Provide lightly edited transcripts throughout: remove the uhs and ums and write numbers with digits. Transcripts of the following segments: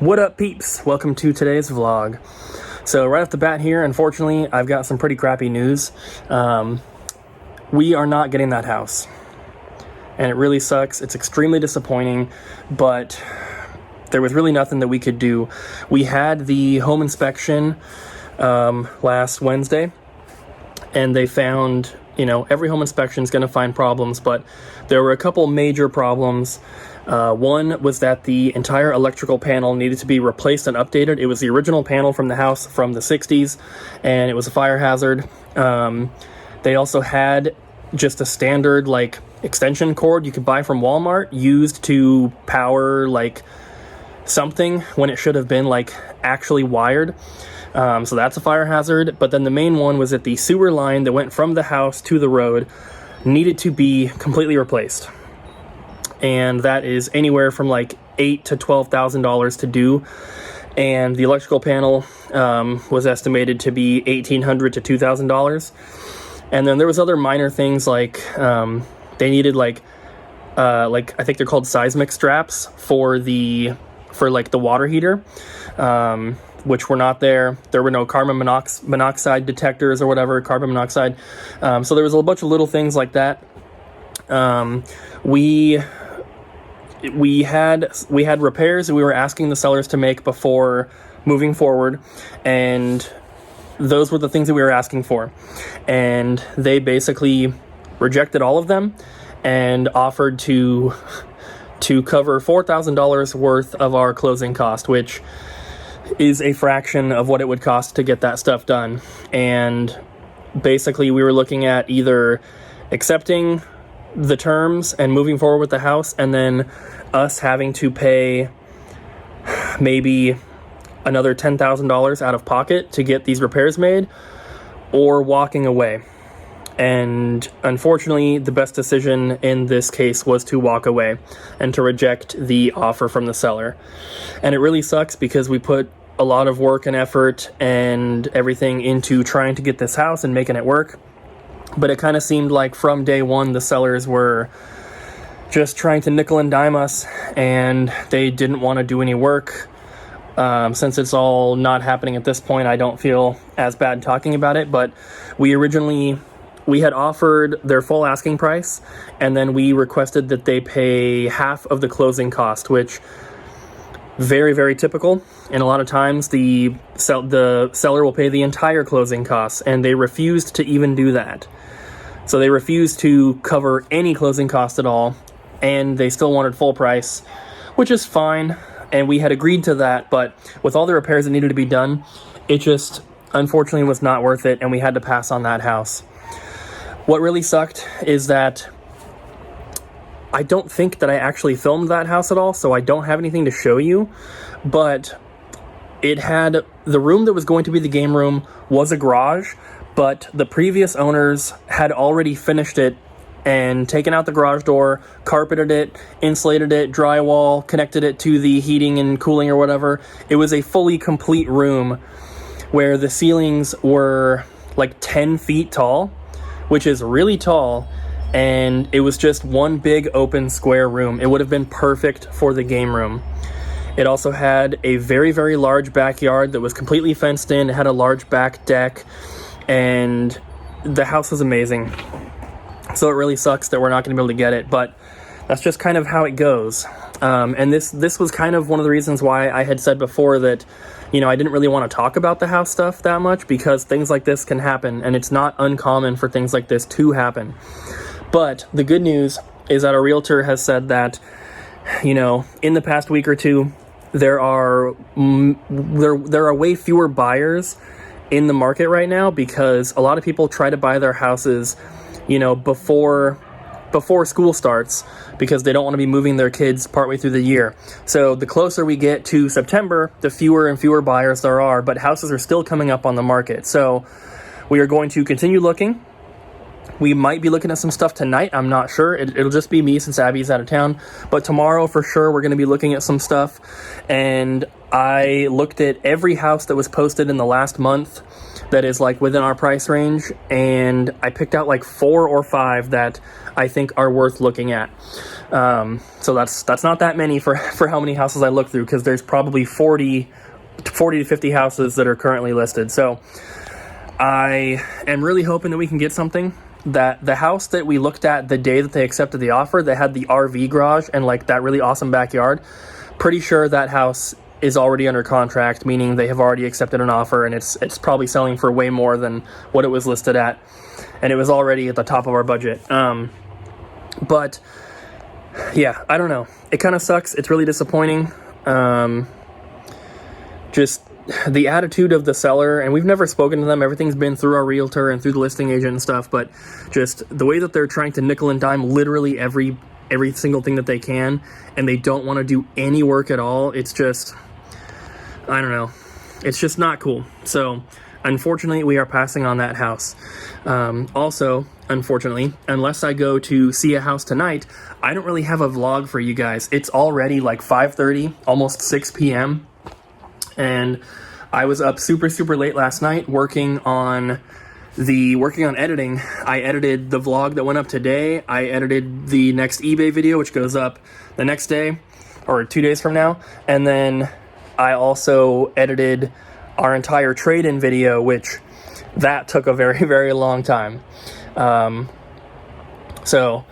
What up, peeps? Welcome to today's vlog. So right off the bat here, unfortunately, I've got some pretty crappy news. We are not getting that house. And it really sucks. It's extremely disappointing, but there was really nothing that we could do. We had the home inspection last Wednesday, and they found, every home inspection is going to find problems, but there were a couple major problems. One was that the entire electrical panel needed to be replaced and updated. It was the original panel from the house from the 60s, and it was a fire hazard. They also had just a standard, extension cord you could buy from Walmart used to power, something when it should have been, actually wired. So that's a fire hazard. But then the main one was that the sewer line that went from the house to the road needed to be completely replaced. And that is anywhere from $8,000 to $12,000 to do. And the electrical panel was estimated to be $1,800 to $2,000. And then there was other minor things they needed I think they're called seismic straps for the water heater, which were not there. There were no carbon monoxide detectors or whatever, carbon monoxide. So there was a bunch of little things like that. We had repairs that we were asking the sellers to make before moving forward, and those were the things that we were asking for. And they basically rejected all of them and offered to cover $4,000 worth of our closing cost, which is a fraction of what it would cost to get that stuff done. And basically we were looking at either accepting the terms and moving forward with the house, and then us having to pay maybe another $10,000 out of pocket to get these repairs made, or walking away. And unfortunately, the best decision in this case was to walk away and to reject the offer from the seller. And it really sucks because we put a lot of work and effort and everything into trying to get this house and making it work. But it kind of seemed like from day one, the sellers were just trying to nickel and dime us, and they didn't want to do any work. Since it's all not happening at this point, I don't feel as bad talking about it, but we had offered their full asking price, and then we requested that they pay half of the closing cost, which very, very typical. And a lot of times the seller will pay the entire closing costs, and they refused to even do that. So they refused to cover any closing cost at all, and they still wanted full price, which is fine. And we had agreed to that, but with all the repairs that needed to be done, it just unfortunately was not worth it, and we had to pass on that house. What really sucked is that I don't think that I actually filmed that house at all, so I don't have anything to show you, but it had the room that was going to be the game room was a garage, but the previous owners had already finished it and taken out the garage door, carpeted it, insulated it, drywall, connected it to the heating and cooling or whatever. It was a fully complete room where the ceilings were 10 feet tall, which is really tall, and it was just one big open square room. It would have been perfect for the game room. It also had a very, very large backyard that was completely fenced in. It had a large back deck, and the house was amazing. So it really sucks that we're not going to be able to get it, but that's just kind of how it goes. And this was kind of one of the reasons why I had said before that, I didn't really want to talk about the house stuff that much, because things like this can happen, and it's not uncommon for things like this to happen. But the good news is that our realtor has said that, in the past week or two, there are way fewer buyers in the market right now, because a lot of people try to buy their houses, before school starts, because they don't want to be moving their kids partway through the year. So the closer we get to September, the fewer and fewer buyers there are, but houses are still coming up on the market. So we are going to continue looking. We might be looking at some stuff tonight. I'm not sure. It'll just be me since Abby's out of town. But tomorrow, for sure, we're going to be looking at some stuff. And I looked at every house that was posted in the last month that is like within our price range, and I picked out like 4 or 5 that I think are worth looking at. So that's not that many for how many houses I looked through, because there's probably 40 to 50 houses that are currently listed. So I am really hoping that we can get something. That the house that we looked at the day that they accepted the offer, that had the RV garage and like that really awesome backyard, pretty sure that house is already under contract, meaning they have already accepted an offer, and it's probably selling for way more than what it was listed at, and it was already at the top of our budget. But yeah, I don't know. It kind of sucks. It's really disappointing. Just the attitude of the seller, and we've never spoken to them. Everything's been through our realtor and through the listing agent and stuff, but just the way that they're trying to nickel and dime literally every single thing that they can, and they don't want to do any work at all. It's just, I don't know. It's just not cool. So unfortunately, we are passing on that house. Also, unfortunately, unless I go to see a house tonight, I don't really have a vlog for you guys. It's already like 5:30, almost 6 p.m. And I was up super late last night working on editing. I edited the vlog that went up today. I edited the next eBay video, which goes up the next day or 2 days from now. And then I also edited our entire trade-in video, which that took a very long time. So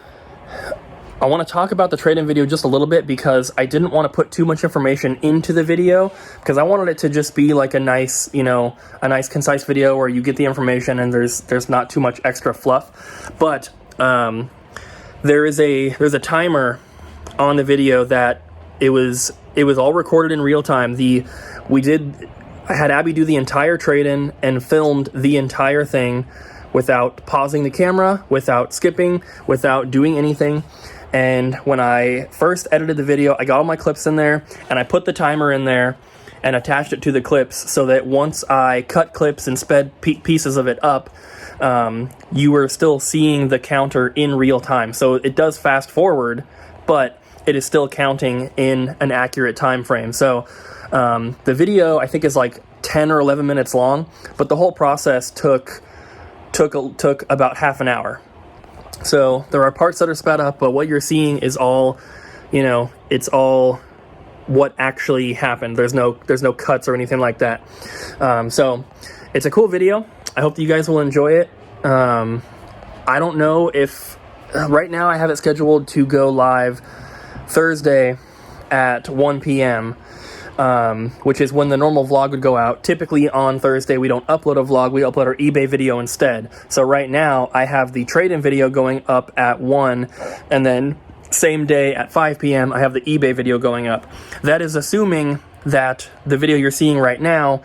I want to talk about the trade-in video just a little bit, because I didn't want to put too much information into the video, because I wanted it to just be like a nice, concise video where you get the information and there's not too much extra fluff. But there's a timer on the video that it was all recorded in real time. I had Abby do the entire trade-in and filmed the entire thing without pausing the camera, without skipping, without doing anything. And when I first edited the video, I got all my clips in there, and I put the timer in there and attached it to the clips, so that once I cut clips and sped pieces of it up, you were still seeing the counter in real time. So it does fast forward, but it is still counting in an accurate time frame. So the video, I think, is like 10 or 11 minutes long, but the whole process took about half an hour. So there are parts that are sped up, but what you're seeing is all, it's all what actually happened. There's no cuts or anything like that. So it's a cool video. I hope that you guys will enjoy it. I don't know if right now I have it scheduled to go live Thursday at 1 p.m., which is when the normal vlog would go out. Typically on Thursday, we don't upload a vlog, we upload our eBay video instead. So right now, I have the trade-in video going up at 1, and then same day at 5 p.m., I have the eBay video going up. That is assuming that the video you're seeing right now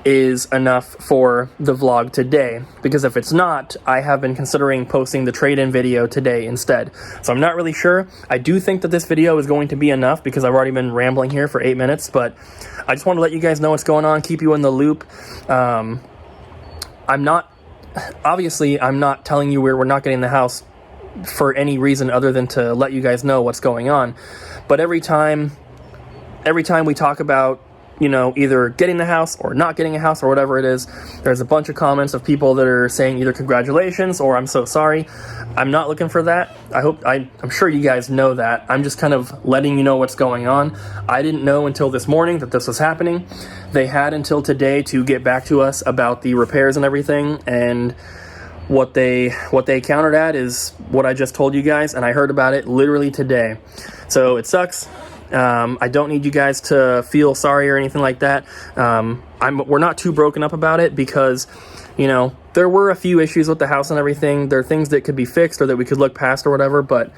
is enough for the vlog today, because if it's not, I have been considering posting the trade-in video today instead. So I'm not really sure. I do think that this video is going to be enough, because I've already been rambling here for 8 minutes, but I just want to let you guys know what's going on, keep you in the loop. I'm not telling you we're not getting the house for any reason other than to let you guys know what's going on. But every time we talk about either getting the house or not getting a house or whatever it is, there's a bunch of comments of people that are saying either congratulations or I'm so sorry. I'm not looking for that. I'm sure you guys know that. I'm just kind of letting you know what's going on. I didn't know until this morning that this was happening. They had until today to get back to us about the repairs and everything, and what they countered at is what I just told you guys, and I heard about it literally today. So it sucks. I don't need you guys to feel sorry or anything like that. We're not too broken up about it, because, there were a few issues with the house and everything. There are things that could be fixed or that we could look past or whatever, but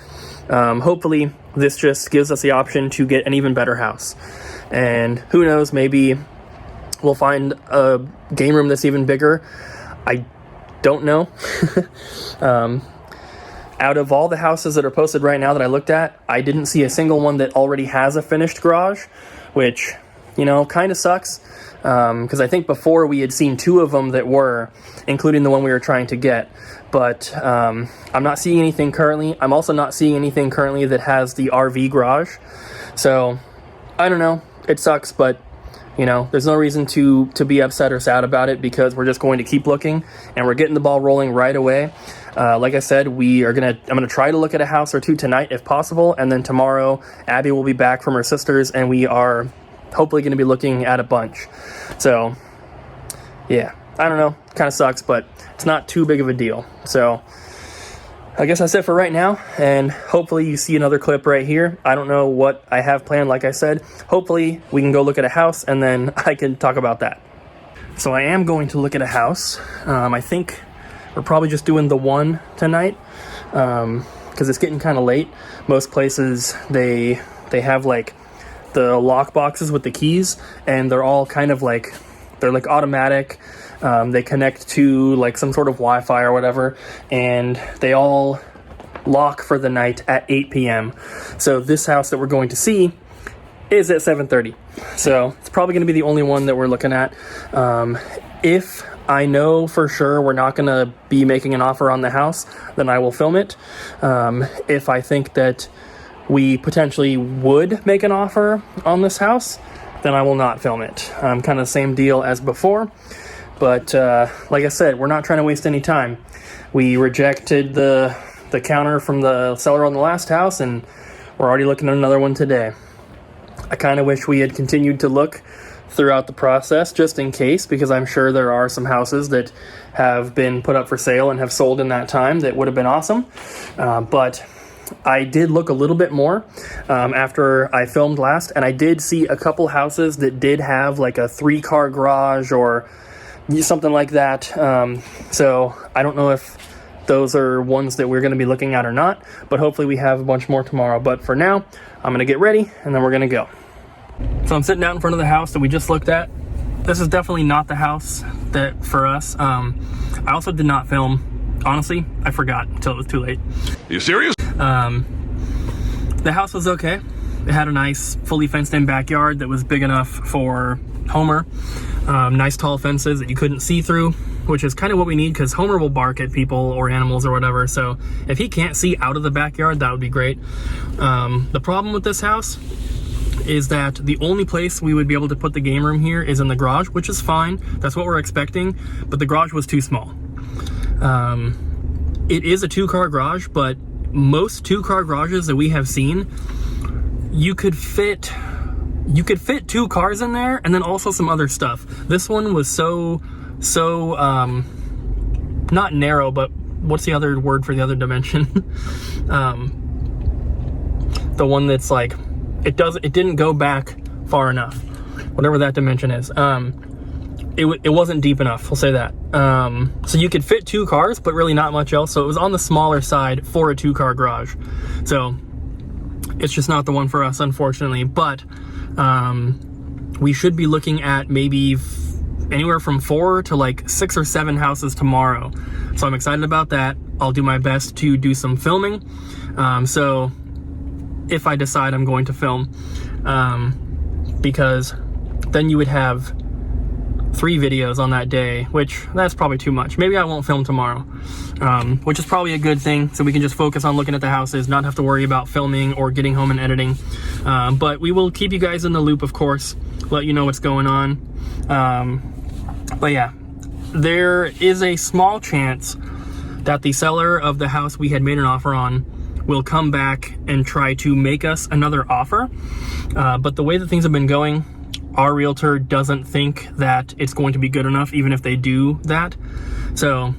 hopefully this just gives us the option to get an even better house. And who knows, maybe we'll find a game room that's even bigger. I don't know. Out of all the houses that are posted right now that I looked at, I didn't see a single one that already has a finished garage, which, kind of sucks. Because I think before we had seen 2 of them that were, including the one we were trying to get. But I'm not seeing anything currently. I'm also not seeing anything currently that has the RV garage. So, I don't know. It sucks, but, You know, there's no reason to be upset or sad about it, because we're just going to keep looking, and we're getting the ball rolling right away. Like I said, I'm gonna try to look at a house or two tonight if possible, and then tomorrow Abby will be back from her sister's, and we are hopefully going to be looking at a bunch. So yeah, I don't know, kind of sucks, but it's not too big of a deal. So I guess that's it for right now, and hopefully you see another clip right here. I don't know what I have planned, like I said. Hopefully we can go look at a house, and then I can talk about that. So I am going to look at a house. I think we're probably just doing the one tonight, because it's getting kind of late. Most places, they have like the lock boxes with the keys, and they're all kind of like, they're like automatic. They connect to like some sort of Wi-Fi or whatever, and they all lock for the night at 8 p.m. So this house that we're going to see is at 7:30. So it's probably going to be the only one that we're looking at. If I know for sure we're not going to be making an offer on the house, then I will film it. If I think that we potentially would make an offer on this house, then I will not film it. Kind of the same deal as before. But like I said, we're not trying to waste any time. We rejected the counter from the seller on the last house, and we're already looking at another one today. I kind of wish we had continued to look throughout the process, just in case, because I'm sure there are some houses that have been put up for sale and have sold in that time that would have been awesome. But I did look a little bit more after I filmed last, and I did see a couple houses that did have like a 3-car garage or something like that. So I don't know if those are ones that we're going to be looking at or not, but hopefully we have a bunch more tomorrow. But for now, I'm going to get ready, and then we're going to go. So I'm sitting out in front of the house that we just looked at. This is definitely not the house that for us. I also did not film. Honestly, I forgot until it was too late. Are you serious? The house was okay. It had a nice, fully fenced-in backyard that was big enough for Homer. Nice tall fences that you couldn't see through, which is kind of what we need, because Homer will bark at people or animals or whatever. So if he can't see out of the backyard, that would be great. The problem with this house is that the only place we would be able to put the game room here is in the garage, which is fine. That's what we're expecting, but the garage was too small. It is a 2-car garage, but most 2-car garages that we have seen, you could fit 2 cars in there, and then also some other stuff. This one was so not narrow, but what's the other word for the other dimension? The one that's like, it didn't go back far enough, whatever that dimension is. It wasn't deep enough, we'll say that. So you could fit 2 cars, but really not much else. So it was on the smaller side for a 2-car garage. So it's just not the one for us, unfortunately. But we should be looking at maybe anywhere from 4 to like 6 or 7 houses tomorrow. So I'm excited about that. I'll do my best to do some filming. So if I decide I'm going to film, because then you would have 3 videos on that day, which that's probably too much. Maybe I won't film tomorrow, which is probably a good thing, so we can just focus on looking at the houses, not have to worry about filming or getting home and editing. But we will keep you guys in the loop, of course, let you know what's going on. But yeah, there is a small chance that the seller of the house we had made an offer on will come back and try to make us another offer. But the way that things have been going, our realtor doesn't think that it's going to be good enough, even if they do that. So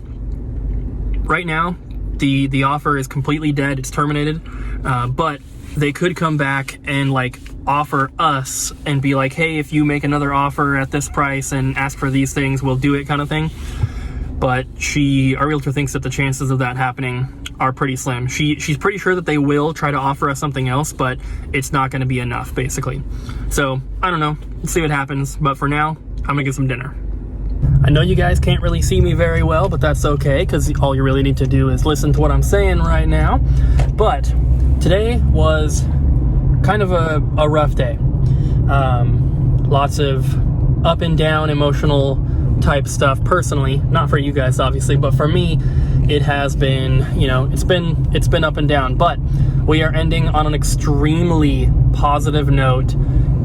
right now, the offer is completely dead. It's terminated. But they could come back and like offer us and be like, hey, if you make another offer at this price and ask for these things, we'll do it, kind of thing. But our realtor thinks that the chances of that happening are pretty slim. She's pretty sure that they will try to offer us something else, but it's not going to be enough, basically. So I don't know. Let's see what happens. But for now, I'm gonna get some dinner. I know you guys can't really see me very well, but that's okay, because all you really need to do is listen to what I'm saying right now. But today was kind of a rough day. Lots of up and down emotional type stuff personally, not for you guys obviously, but for me it has been, it's been up and down. But we are ending on an extremely positive note,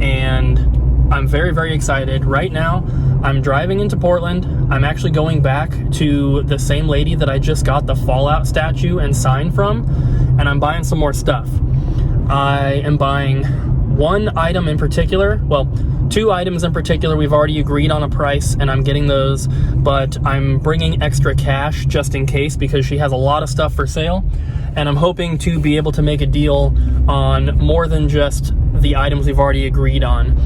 and I'm very, very excited. Right now, I'm driving into Portland. I'm actually going back to the same lady that I just got the Fallout statue and sign from, and I'm buying some more stuff. I am buying one item in particular, well, 2 items in particular. We've already agreed on a price, and I'm getting those, but I'm bringing extra cash just in case because she has a lot of stuff for sale, and I'm hoping to be able to make a deal on more than just the items we've already agreed on.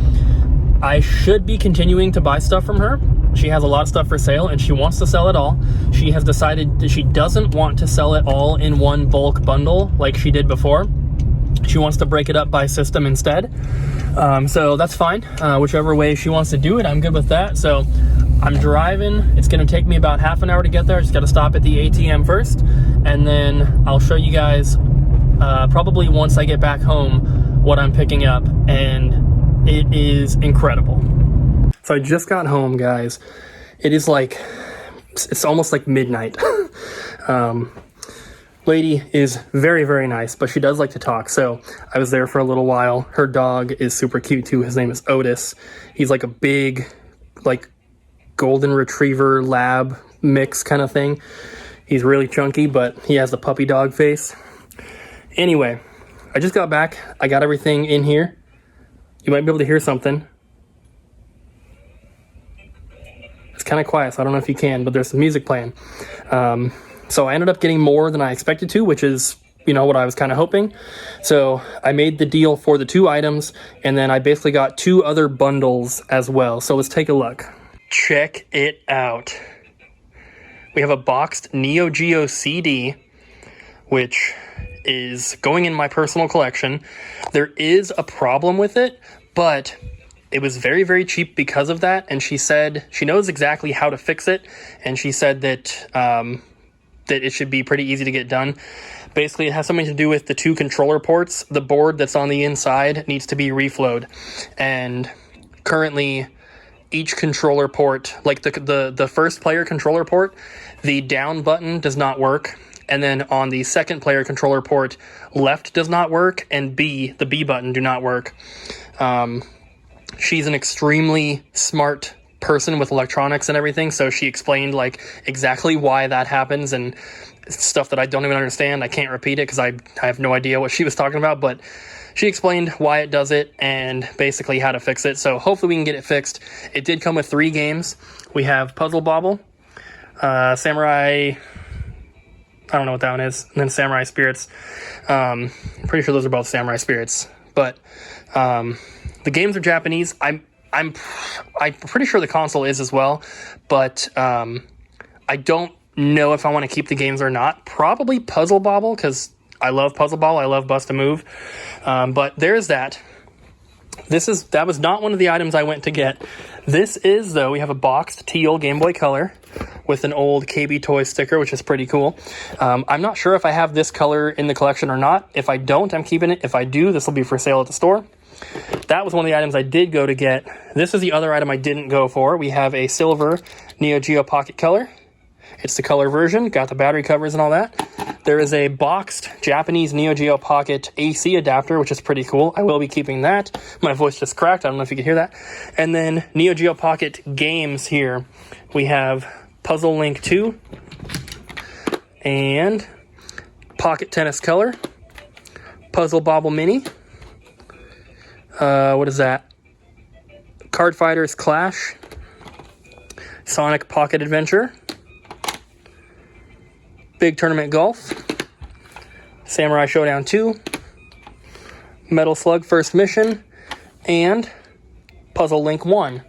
I should be continuing to buy stuff from her. She has a lot of stuff for sale, and she wants to sell it all. She has decided that she doesn't want to sell it all in one bulk bundle like she did before. She wants to break it up by system instead. So that's fine. Whichever way she wants to do it, I'm good with that. So I'm driving. It's going to take me about half an hour to get there. I just got to stop at the ATM first, and then I'll show you guys probably once I get back home what I'm picking up, and it is incredible. So I just got home, guys. It is like, it's almost like midnight. Lady is very, very nice, but she does like to talk. So I was there for a little while. Her dog is super cute too. His name is Otis. He's like a big, like golden retriever lab mix kind of thing. He's really chunky, but he has the puppy dog face. Anyway, I just got back. I got everything in here. You might be able to hear something. It's kind of quiet, so I don't know if you can, but there's some music playing. So I ended up getting more than I expected to, which is, you know, what I was kind of hoping. So I made the deal for the 2 items, and then I basically got 2 other bundles as well. So let's take a look. Check it out. We have a boxed Neo Geo CD, which is going in my personal collection. There is a problem with it, but it was very, very cheap because of that. And she said she knows exactly how to fix it. And she said that that it should be pretty easy to get done. Basically, it has something to do with the 2 controller ports. The board that's on the inside needs to be reflowed. And currently, each controller port, like the first player controller port, the down button does not work. And then on the second player controller port, left does not work, and the B button do not work. She's an extremely smart person with electronics and everything, so she explained like exactly why that happens and stuff that I don't even understand. I can't repeat it because I have no idea what she was talking about, but she explained why it does it and basically how to fix it. So hopefully we can get it fixed. It did come with 3 games. We have Puzzle Bobble, Samurai, I don't know what that one is, and then Samurai Spirits. Pretty sure those are both Samurai Spirits, but the games are Japanese. I'm pretty sure the console is as well, but I don't know if I want to keep the games or not. Probably Puzzle Bobble, because I love Puzzle Bobble. I love Bust a Move. But there's that. That was not one of the items I went to get. This is, though, we have a boxed teal Game Boy Color with an old KB Toys sticker, which is pretty cool. I'm not sure if I have this color in the collection or not. If I don't, I'm keeping it. If I do, this will be for sale at the store. That was one of the items I did go to get. This is the other item I didn't go for. We have a silver Neo Geo Pocket Color. It's the color version, got the battery covers and all that. There is a boxed Japanese Neo Geo Pocket AC adapter, which is pretty cool. I will be keeping that. My voice just cracked. I don't know if you can hear that. And then Neo Geo Pocket games here. We have Puzzle Link 2 and Pocket Tennis Color, Puzzle Bobble Mini. What is that? Card Fighters Clash, Sonic Pocket Adventure, Big Tournament Golf, Samurai Showdown 2, Metal Slug First Mission, and Puzzle Link 1.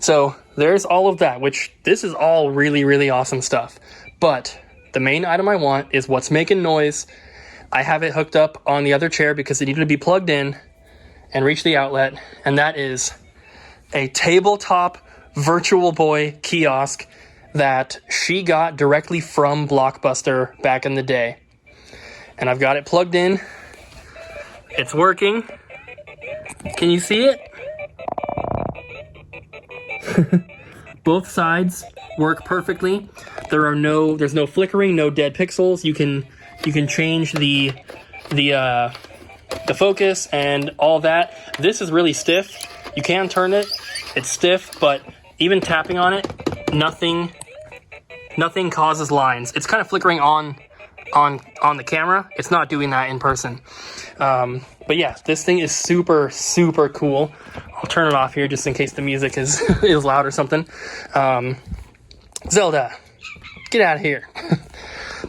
So there's all of that, which this is all really, really awesome stuff. But the main item I want is what's making noise. I have it hooked up on the other chair because it needed to be plugged in and reach the outlet, and that is a tabletop Virtual Boy kiosk that she got directly from Blockbuster back in the day. And I've got it plugged in. It's working. Can you see it? Both sides work perfectly. There's no flickering, no dead pixels. You can change the focus and all that. This is really stiff. You can turn it. It's stiff, but even tapping on it, nothing causes lines. It's kind of flickering on the camera. It's not doing that in person. But yeah, this thing is super, super cool. I'll turn it off here just in case the music is is loud or something. Zelda, get out of here.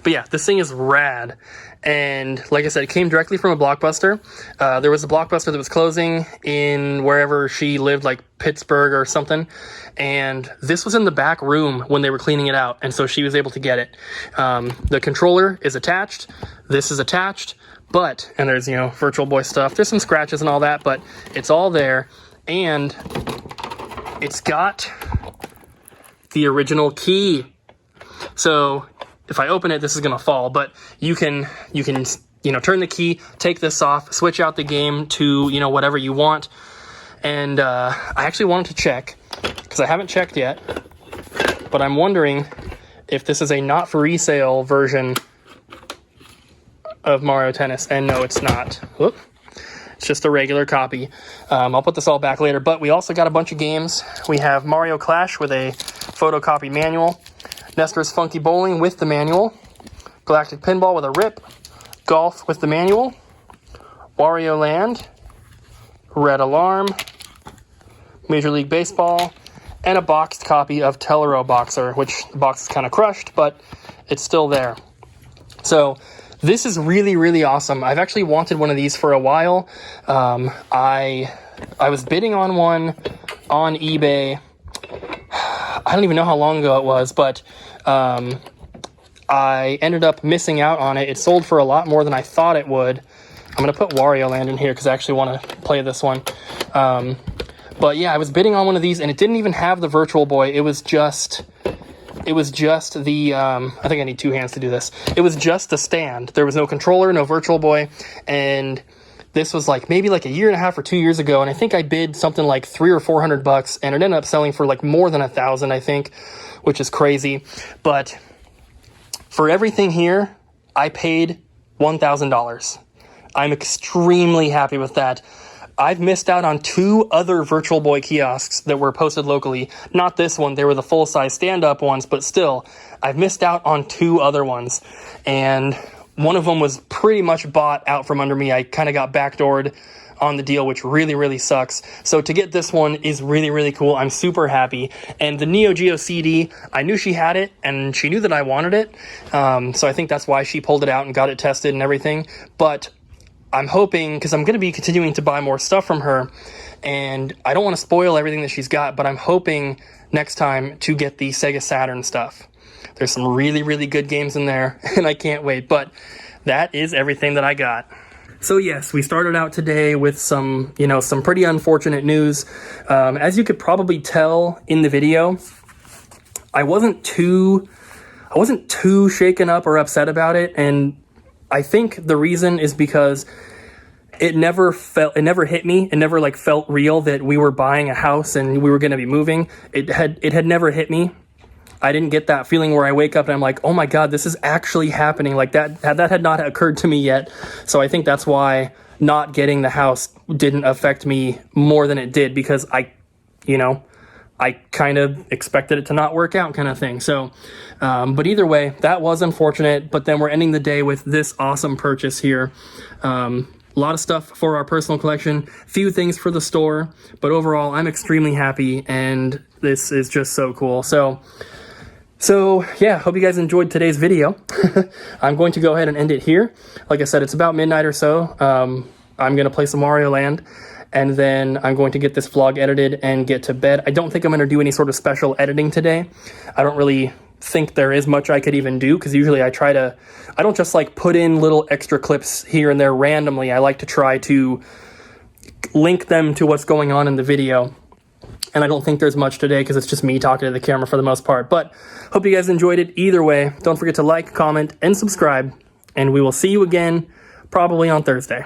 But yeah, this thing is rad. And like I said, it came directly from a Blockbuster. There was a Blockbuster that was closing in wherever she lived, like Pittsburgh or something. And this was in the back room when they were cleaning it out. And so she was able to get it. The controller is attached. This is attached. But, and there's, Virtual Boy stuff. There's some scratches and all that, but it's all there. And it's got the original key. So if I open it, this is going to fall, but you can turn the key, take this off, switch out the game to, whatever you want. And I actually wanted to check, because I haven't checked yet, but I'm wondering if this is a not for resale version of Mario Tennis. And no, it's not. Whoop. It's just a regular copy. I'll put this all back later, but we also got a bunch of games. We have Mario Clash with a photocopy manual, Nestor's Funky Bowling with the manual, Galactic Pinball with a rip, Golf with the manual, Wario Land, Red Alarm, Major League Baseball, and a boxed copy of Tellero Boxer, which the box is kind of crushed, but it's still there. So this is really, really awesome. I've actually wanted one of these for a while. I was bidding on one on eBay. I don't even know how long ago it was, but I ended up missing out on it. It sold for a lot more than I thought it would. I'm going to put Wario Land in here because I actually want to play this one. But yeah, I was bidding on one of these, and it didn't even have the Virtual Boy. It was just the, I think I need two hands to do this. It was just the stand. There was no controller, no Virtual Boy, and this was maybe a year and a half or 2 years ago, and I think I bid something like $300 or $400, and it ended up selling for more than $1,000, I think, which is crazy. But for everything here, I paid $1,000. I'm extremely happy with that. I've missed out on 2 other Virtual Boy kiosks that were posted locally. Not this one, they were the full-size stand-up ones, but still, I've missed out on 2 other ones. And one of them was pretty much bought out from under me. I kind of got backdoored on the deal, which really, really sucks. So to get this one is really, really cool. I'm super happy. And the Neo Geo CD, I knew she had it, and she knew that I wanted it. So I think that's why she pulled it out and got it tested and everything. But I'm hoping, because I'm going to be continuing to buy more stuff from her, and I don't want to spoil everything that she's got, but I'm hoping next time to get the Sega Saturn stuff. There's some really, really good games in there, and I can't wait. But that is everything that I got. So yes, we started out today with some pretty unfortunate news. As you could probably tell in the video, I wasn't too shaken up or upset about it, and I think the reason is because it never hit me. It never felt real that we were buying a house and we were going to be moving. It had never hit me. I didn't get that feeling where I wake up and I'm like, oh my God, this is actually happening. That had not occurred to me yet. So I think that's why not getting the house didn't affect me more than it did, because I kind of expected it to not work out, kind of thing. So, but either way, that was unfortunate. But then we're ending the day with this awesome purchase here. A lot of stuff for our personal collection, few things for the store, but overall, I'm extremely happy, and this is just so cool. So yeah, hope you guys enjoyed today's video. I'm going to go ahead and end it here. Like I said, it's about midnight or so. I'm going to play some Mario Land, and then I'm going to get this vlog edited and get to bed. I don't think I'm going to do any sort of special editing today. I don't really think there is much I could even do, because usually I don't just put in little extra clips here and there randomly. I like to try to link them to what's going on in the video. And I don't think there's much today because it's just me talking to the camera for the most part. But hope you guys enjoyed it either way. Don't forget to like, comment, and subscribe. And we will see you again probably on Thursday.